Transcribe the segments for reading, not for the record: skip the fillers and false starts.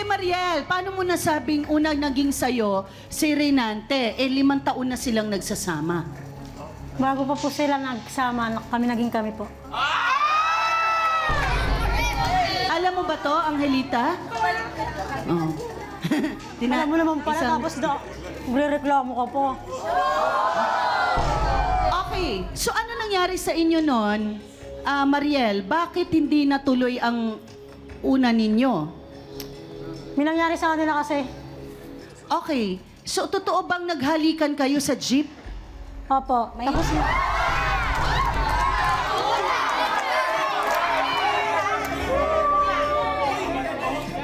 Mariel, paano mo nasabing unang naging sayo si Renante? 5 taon na silang nagsasama. Bago pa po sila nagsama, naging kami po. Alam mo ba to, Angelita? Oh. Alam mo naman pala, tapos magre-reklamo ka po. Okay, so ano nangyari sa inyo noon, Mariel? Bakit hindi natuloy ang una ninyo? May nangyari sa kanila kasi. Okay, so totoo bang naghalikan kayo sa jeep? Opo. Tapos,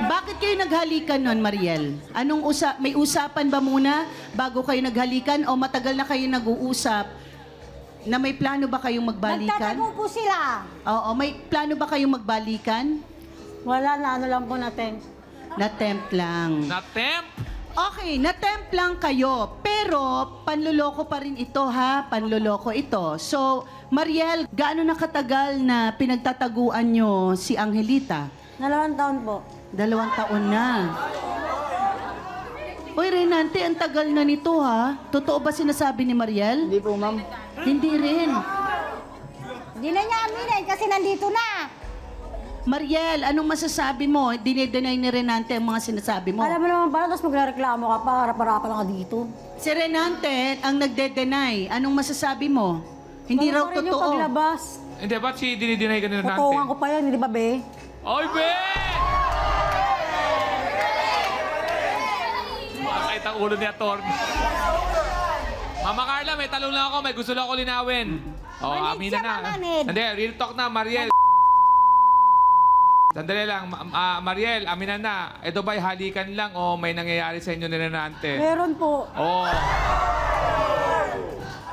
Bakit kayo naghalikan noon, Mariel? May usapan ba muna bago kayo naghalikan o matagal na kayo nag-uusap na may plano ba kayong magbalikan? nagtatago po sila. Oo, may plano ba kayong magbalikan? Wala na, ano lang po natin. Na-tempt lang. Na-temp? Okay, na-tempt lang kayo. Pero, panluloko pa rin ito, ha? Panluloko ito. So, Mariel, gaano na katagal na pinagtataguan nyo si Angelita? 2 taon po. 2 taon na. Uy, Renante, ang tagal na nito, ha? Totoo ba sinasabi ni Mariel? Hindi po, ma'am. Hindi rin. Hindi na niya aminin kasi nandito na. Mariel, anong masasabi mo? Dinideny ni Renante ang mga sinasabi mo. Alam mo naman pala, tapos magre-reklamo ka pa, harap-harapan lang ka dito. Si Renante ang nagde-deny. Anong masasabi mo? Hindi raw Ganun pa rin yung totoo. paglabas. Hindi, ba't si dinidinay ka nila Tutukan ko pa yan, hindi ba, be? Oy, be! Makakita ang ulo ni Ator. Mama Carla, may talong lang ako. May gusto lang ako linawin. Manid Amina siya, na. manid. Hindi, real talk na, Mariel. Sandali lang, Mariel, amina na. Ito ba'y halikan lang o may nangyayari sa inyo ni Renante? Meron po. Oo.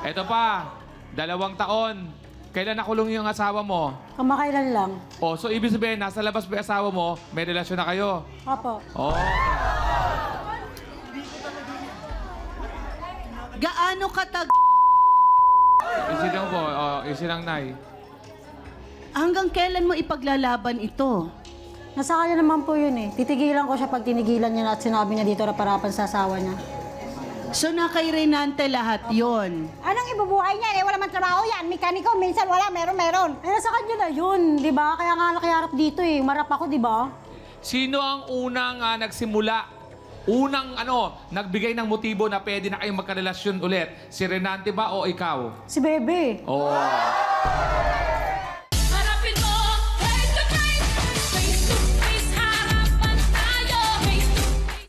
Ito pa, 2 taon. Kailan nakulong yung asawa mo? Kamakailan lang. Oh, so ibig sabihin, nasa labas ba yung asawa mo, may relasyon na kayo? Opo. Oh. Gaano katag... Easy lang po. Oh, easy lang, Nay. Hanggang kailan mo ipaglalaban ito? Nasa kanya naman po yun eh. Titigilan ko siya pag tinigilan niya na at sinabi niya dito na parapan sa asawa niya. So na kay Renante lahat yon. Anong ibubuhay niyan? Eh, wala man trabaho yan. Mekaniko, minsan wala, meron. Eh, nasa kanya na yun, di ba? Kaya nga nakiharap dito eh. Marap ako, di ba? Sino ang unang nagsimula? Unang nagbigay ng motibo na pwede na kayong magkarelasyon ulit? Si Renante ba o ikaw? Si Bebe. Oh.